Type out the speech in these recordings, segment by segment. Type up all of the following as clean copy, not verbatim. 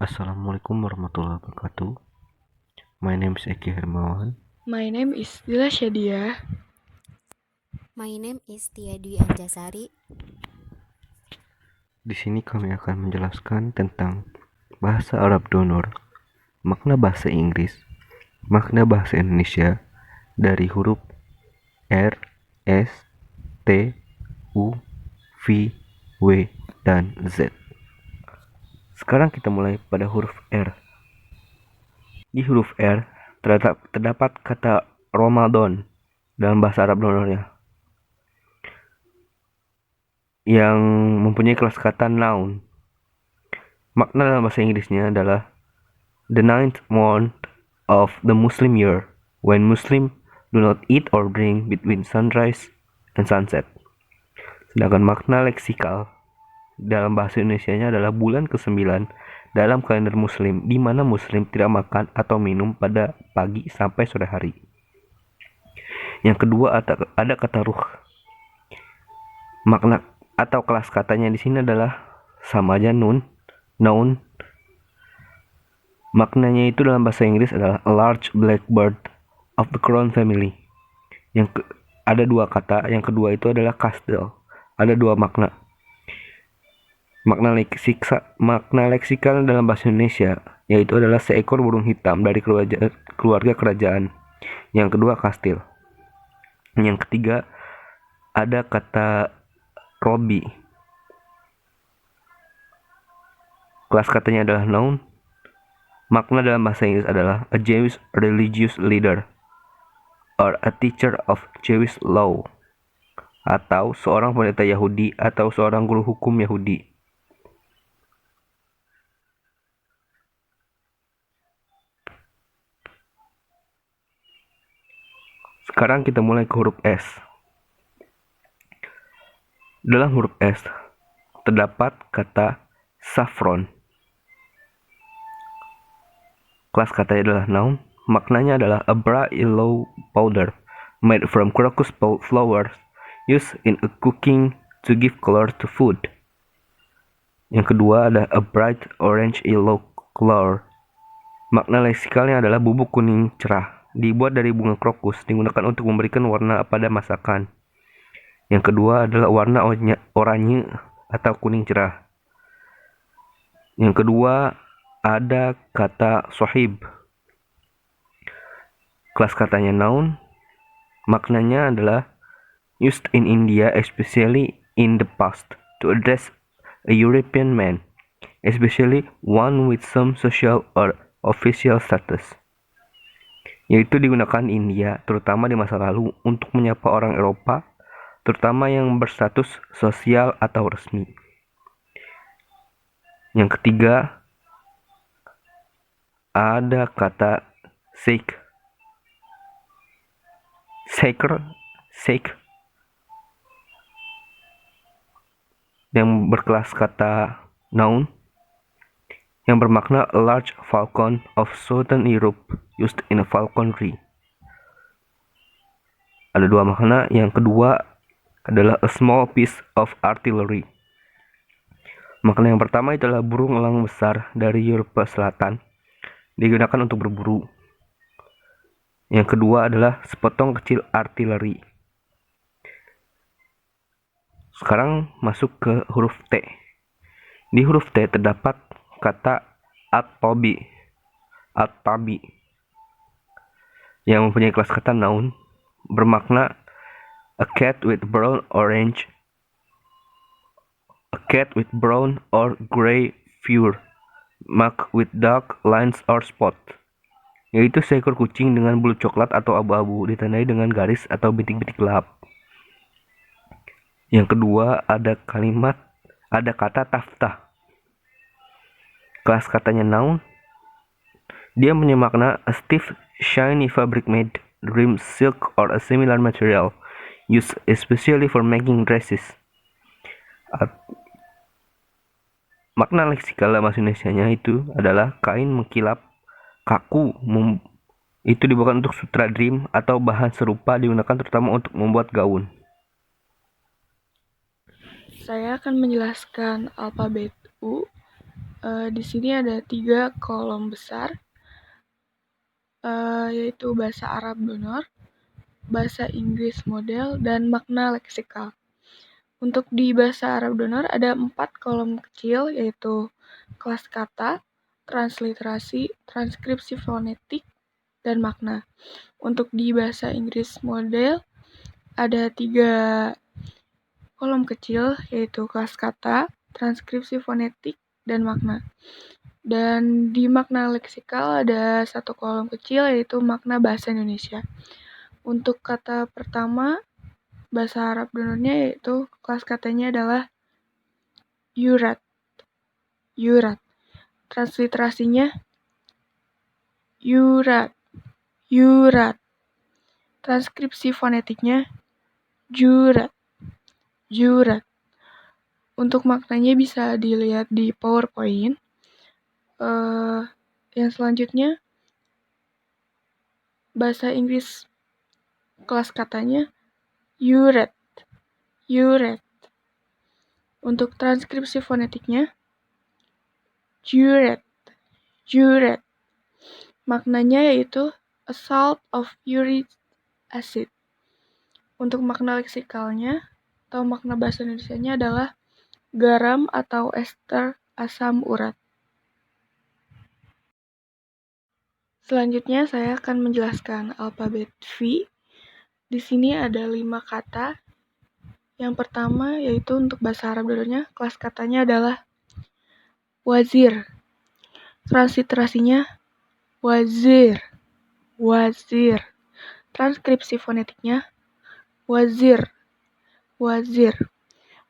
Assalamualaikum warahmatullahi wabarakatuh. My name is Eki Hermawan. My name is Dila Syadia. My name is Tia Dwi Anjasari. Di sini kami akan menjelaskan tentang bahasa Arab donor, makna bahasa Inggris, makna bahasa Indonesia dari huruf R, S, T, U, V, W, dan Z. Sekarang kita mulai pada huruf R. Di huruf R terdapat kata Ramadan dalam bahasa Arab donornya, yang mempunyai kelas kata noun. Makna dalam bahasa Inggrisnya adalah the ninth month of the Muslim year, when Muslim do not eat or drink between sunrise and sunset. Sedangkan makna leksikal dalam bahasa Indonesianya adalah bulan ke-9 dalam kalender Muslim, di mana Muslim tidak makan atau minum pada pagi sampai sore hari. Yang kedua ada kata ruh. Makna atau kelas katanya di sini adalah sama aja noun. Maknanya itu dalam bahasa Inggris adalah a large black bird of the crown family. Ada dua kata. Yang kedua itu adalah castle. Ada dua makna. Makna leksikal dalam bahasa Indonesia yaitu adalah seekor burung hitam dari keluarga kerajaan. Yang kedua kastil. Yang ketiga ada kata Robi. Kelas katanya adalah noun. Makna dalam bahasa Inggris adalah a Jewish religious leader or a teacher of Jewish law, atau seorang pendeta Yahudi atau seorang guru hukum Yahudi. Sekarang kita mulai ke huruf S. Dalam huruf S terdapat kata saffron. Kelas katanya adalah noun. Maknanya adalah a bright yellow powder made from crocus flowers used in a cooking to give color to food. Yang kedua ada a bright orange yellow color. Makna leksikalnya adalah bubuk kuning cerah, dibuat dari bunga krokus, digunakan untuk memberikan warna pada masakan. Yang kedua adalah warna oranye atau kuning cerah. Yang kedua ada kata sohib. Kelas katanya noun. Maknanya adalah used in India, especially in the past, to address a European man, especially one with some social or official status. Yaitu digunakan India, terutama di masa lalu, untuk menyapa orang Eropa, terutama yang berstatus sosial atau resmi. Yang ketiga ada kata sheikh yang berkelas kata noun, yang bermakna a large falcon of southern Europe used in a falconry. Ada dua makna. Yang kedua adalah a small piece of artillery. Makna yang pertama itu adalah burung elang besar dari Eropa Selatan, digunakan untuk berburu. Yang kedua adalah sepotong kecil artileri. Sekarang masuk ke huruf T. Di huruf T terdapat kata at-tabi yang mempunyai kelas kata noun, bermakna a cat with brown or gray fur marked with dark lines or spot, yaitu seekor kucing dengan bulu coklat atau abu-abu ditandai dengan garis atau bintik-bintik gelap. Yang kedua ada kata taftah. Kelas katanya noun. Dia punya makna a stiff shiny fabric made dream silk or a similar material used especially for making dresses. Makna leksikal bahasa Indonesianya itu adalah kain mengkilap kaku, itu dibuat untuk sutra dream atau bahan serupa digunakan terutama untuk membuat gaun. Saya akan menjelaskan alfabet U. Di sini ada 3 kolom besar, yaitu bahasa Arab donor, bahasa Inggris model, dan makna leksikal. Untuk di bahasa Arab donor ada 4 kolom kecil, yaitu kelas kata, transliterasi, transkripsi fonetik, dan makna. Untuk di bahasa Inggris model ada 3 kolom kecil, yaitu kelas kata, transkripsi fonetik, dan makna. Dan di makna leksikal ada 1 kolom kecil, yaitu makna bahasa Indonesia. Untuk kata pertama, bahasa Arab donornya yaitu kelas katanya adalah yurat. Yurat. Transliterasinya yurat. Yurat. Transkripsi fonetiknya jurat. Jurat. Untuk maknanya bisa dilihat di PowerPoint. Yang selanjutnya bahasa Inggris kelas katanya yuret. Yuret. Untuk transkripsi fonetiknya juret. Juret. Maknanya yaitu a salt of uric acid. Untuk makna leksikalnya atau makna bahasa Indonesianya adalah garam atau ester asam urat. Selanjutnya saya akan menjelaskan alfabet V. Di sini ada 5 kata. Yang pertama yaitu untuk bahasa Arab donornya, kelas katanya adalah wazir. Transliterasinya wazir. Wazir. Transkripsi fonetiknya wazir. Wazir.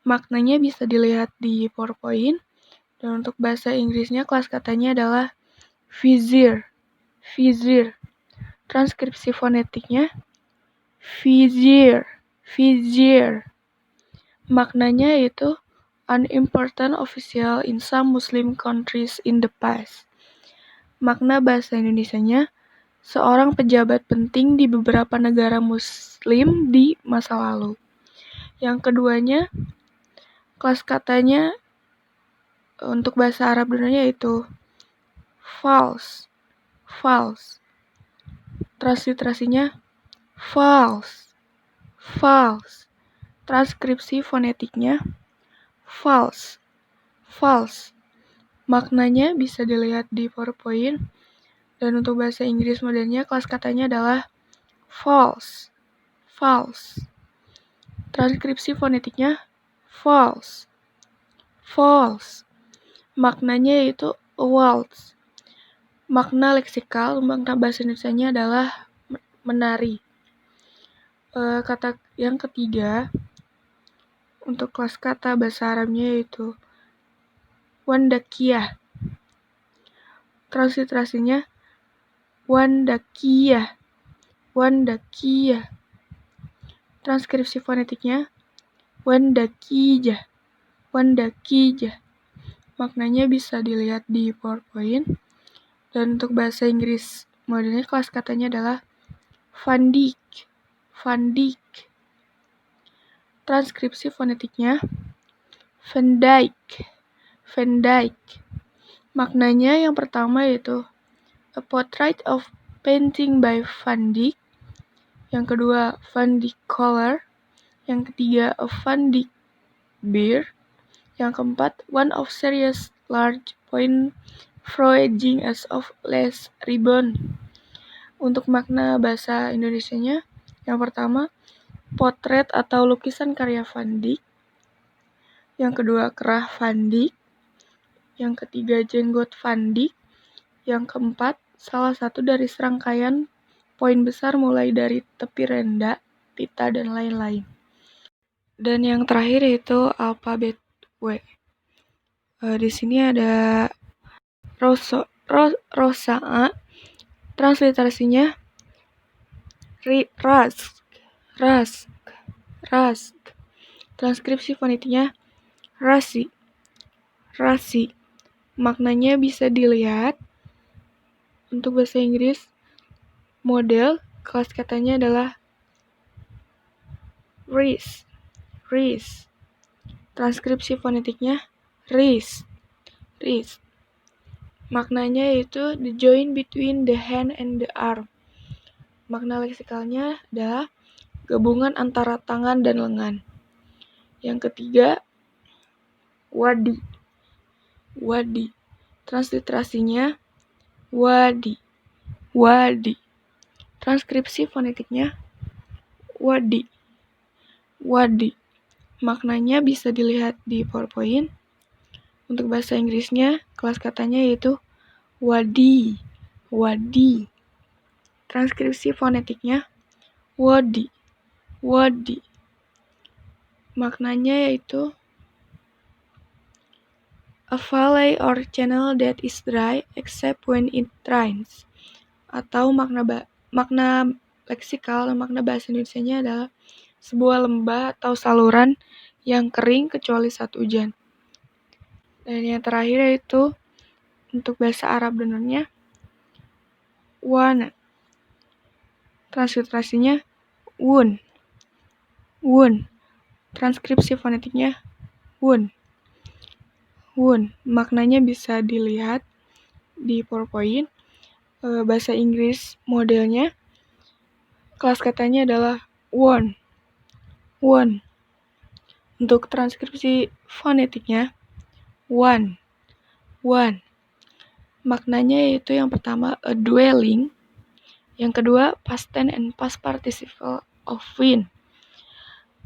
Maknanya bisa dilihat di PowerPoint. Dan untuk bahasa Inggrisnya kelas katanya adalah vizier. Vizier. Transkripsi fonetiknya vizier. Vizier. Maknanya yaitu an important official in some Muslim countries in the past. Makna bahasa Indonesianya seorang pejabat penting di beberapa negara Muslim di masa lalu. Yang keduanya, kelas katanya untuk bahasa Arab donornya yaitu false. False. Transliterasinya false. False. Transkripsi fonetiknya false. False. Maknanya bisa dilihat di PowerPoint. Dan untuk bahasa Inggris modelnya kelas katanya adalah false. False. Transkripsi fonetiknya false. False. Maknanya yaitu a waltz. Makna leksikal, makna bahasa Indonesianya adalah menari. Kata yang ketiga untuk kelas kata bahasa Arabnya yaitu wandakiyah. Transliterasinya wandakiyah. Wandakiyah. Transkripsi fonetiknya wandakijah. Wandakijah. Maknanya bisa dilihat di PowerPoint. Dan untuk bahasa Inggris modelnya kelas katanya adalah Van Dijk. Van Dijk. Transkripsi fonetiknya Van Dijk. Van Dijk. Maknanya yang pertama yaitu a portrait of painting by Van Dijk. Yang kedua Van Dijk color. Yang ketiga a Van Dijk beer. Yang keempat one of serious large point frowaging as of less ribbon. Untuk makna bahasa Indonesianya yang pertama potret atau lukisan karya Van Dijk. Yang kedua kerah Van Dijk. Yang ketiga jenggot Van Dijk. Yang keempat salah satu dari serangkaian poin besar mulai dari tepi rendah, pita, dan lain-lain. Dan yang terakhir yaitu alfabet W. Di sini ada Rosa. Transliterasinya Rask. Rask. Rask. Transkripsi fonetiknya rasi. Rasi. Maknanya bisa dilihat. Untuk bahasa Inggris model kelas katanya adalah wrist. Wrist. Transkripsi fonetiknya wrist. Wrist. Maknanya yaitu the joint between the hand and the arm. Makna leksikalnya adalah gabungan antara tangan dan lengan. Yang ketiga, wadi. Wadi. Transliterasinya wadi. Wadi. Transkripsi fonetiknya wadi. Wadi. Maknanya bisa dilihat di PowerPoint. Untuk bahasa Inggrisnya, kelas katanya yaitu wadi. Wadi. Transkripsi fonetiknya wadi. Wadi. Maknanya yaitu a valley or channel that is dry except when it rains. Atau makna leksikal dan makna bahasa Indonesianya adalah sebuah lembah atau saluran yang kering kecuali saat hujan. Dan yang terakhir yaitu untuk bahasa Arab donornya wana. Transliterasinya wun. Wun. Transkripsi fonetiknya wun. Wun. Maknanya bisa dilihat di PowerPoint. Bahasa Inggris modelnya kelas katanya adalah won. Won. Untuk transkripsi fonetiknya one. One. Maknanya yaitu yang pertama a dwelling, yang kedua past tense and past participle of win.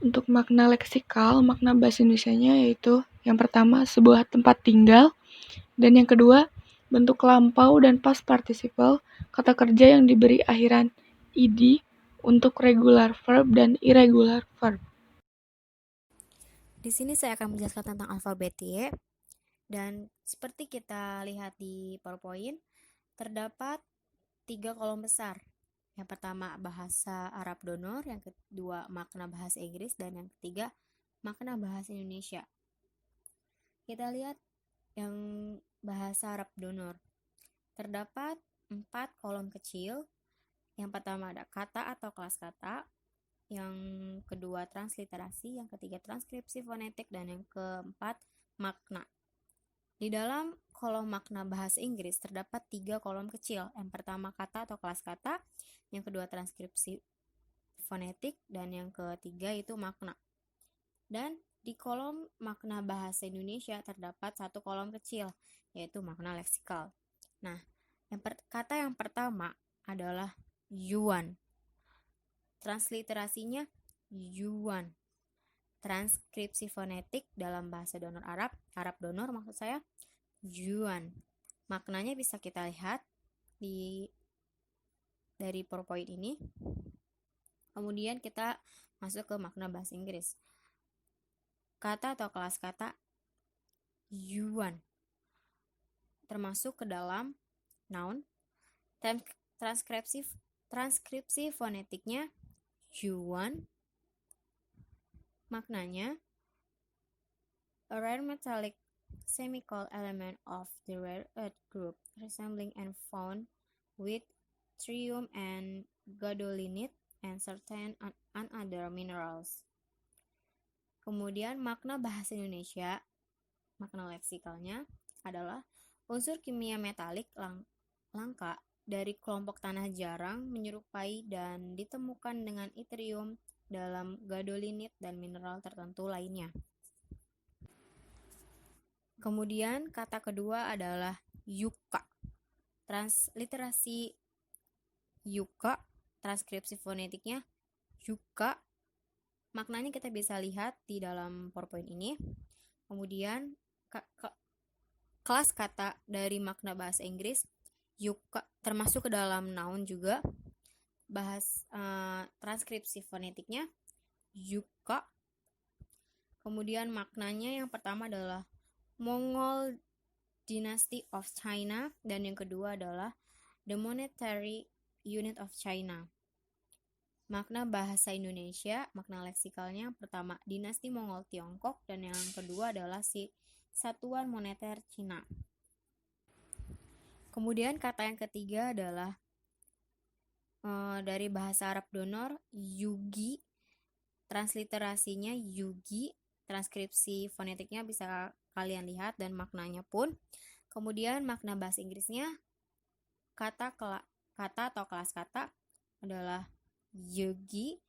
Untuk makna leksikal, makna bahasa Indonesianya yaitu yang pertama sebuah tempat tinggal, dan yang kedua bentuk lampau dan past participle kata kerja yang diberi akhiran id untuk regular verb dan irregular verb. Di sini saya akan menjelaskan tentang alfabet Y. Dan seperti kita lihat di PowerPoint, terdapat 3 kolom besar. Yang pertama bahasa Arab donor, yang kedua makna bahasa Inggris, dan yang ketiga makna bahasa Indonesia. Kita lihat yang bahasa Arab donor. Terdapat 4 kolom kecil. Yang pertama ada kata atau kelas kata, yang kedua transliterasi, yang ketiga transkripsi fonetik, dan yang keempat makna. Di dalam kolom makna bahasa Inggris terdapat 3 kolom kecil. Yang pertama kata atau kelas kata, yang kedua transkripsi fonetik, dan yang ketiga itu makna. Dan di kolom makna bahasa Indonesia terdapat 1 kolom kecil, yaitu makna leksikal. Nah, kata yang pertama adalah yuan. Transliterasinya yuan. Transkripsi fonetik dalam bahasa donor Arab donor maksud saya, yuan. Maknanya bisa kita lihat dari PowerPoint ini. Kemudian kita masuk ke makna bahasa Inggris. Kata atau kelas kata yuan termasuk ke dalam noun. Transkripsi fonetiknya yuan. Maknanya a rare metallic chemical element of the rare earth group resembling and found with tritium and gadolinite and certain other minerals. Kemudian makna bahasa Indonesia, makna leksikalnya adalah unsur kimia metalik langka dari kelompok tanah jarang menyerupai dan ditemukan dengan yttrium dalam gadolinit dan mineral tertentu lainnya. Kemudian kata kedua adalah yuka. Transliterasi yuka, transkripsi fonetiknya yuka. Maknanya kita bisa lihat di dalam PowerPoint ini. Kemudian kelas kata dari makna bahasa Inggris yuka termasuk ke dalam noun juga. Transkripsi fonetiknya yuka. Kemudian maknanya yang pertama adalah Mongol Dynasty of China, dan yang kedua adalah the monetary unit of China. Makna bahasa Indonesia, makna leksikalnya pertama dinasti Mongol Tiongkok, dan yang kedua adalah satuan moneter Cina. Kemudian kata yang ketiga adalah dari bahasa Arab donor yugi. Transliterasinya yugi. Transkripsi fonetiknya bisa kalian lihat dan maknanya pun Kemudian makna bahasa Inggrisnya, kata atau kelas kata adalah yogi.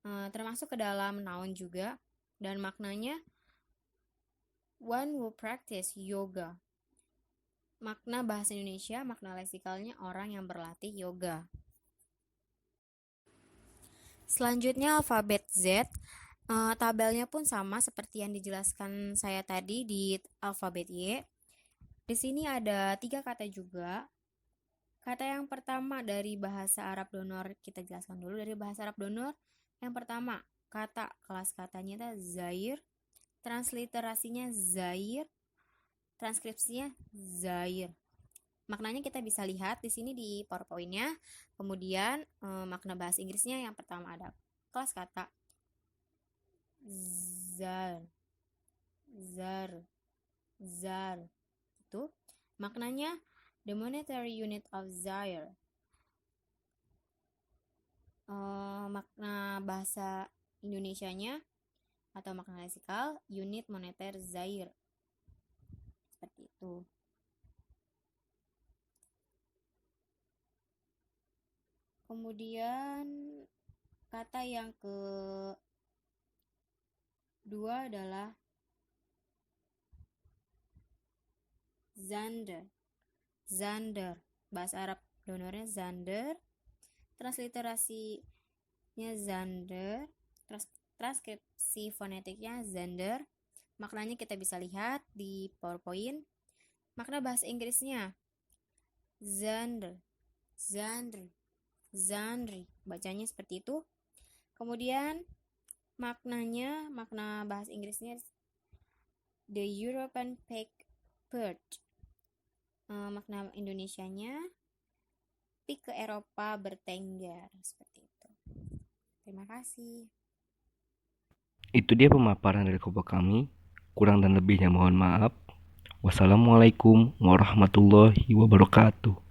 Termasuk ke dalam noun juga, dan maknanya one who practice yoga. Makna bahasa Indonesia, makna leksikalnya orang yang berlatih yoga. Selanjutnya alfabet Z. Tabelnya pun sama seperti yang dijelaskan saya tadi di alfabet Y. Di sini ada 3 kata juga. Kata yang pertama dari bahasa Arab donor, kita jelaskan dulu dari bahasa Arab donor. Yang pertama, kata kelas katanya itu Zair, transliterasinya Zair, transkripsinya Zair. Maknanya kita bisa lihat di sini di PowerPoint-nya. Kemudian makna bahasa Inggrisnya yang pertama ada kelas kata Zar. Itu maknanya the monetary unit of Zaire. Makna bahasa Indonesianya atau makna leksikal unit moneter Zaire. Seperti itu. Kemudian kata yang kedua adalah Zander. Bahasa Arab donornya Zander, transliterasinya Zander, transkripsi fonetiknya Zander. Maknanya kita bisa lihat di PowerPoint. Makna bahasa Inggrisnya Zander. Bacanya seperti itu. Kemudian makna bahasa Inggrisnya the European Pig Bird. Makna Indonesianya pig ke Eropa bertengger, seperti itu. Terima kasih. Itu dia pemaparan dari kelompok kami. Kurang dan lebihnya mohon maaf. Wassalamualaikum warahmatullahi wabarakatuh.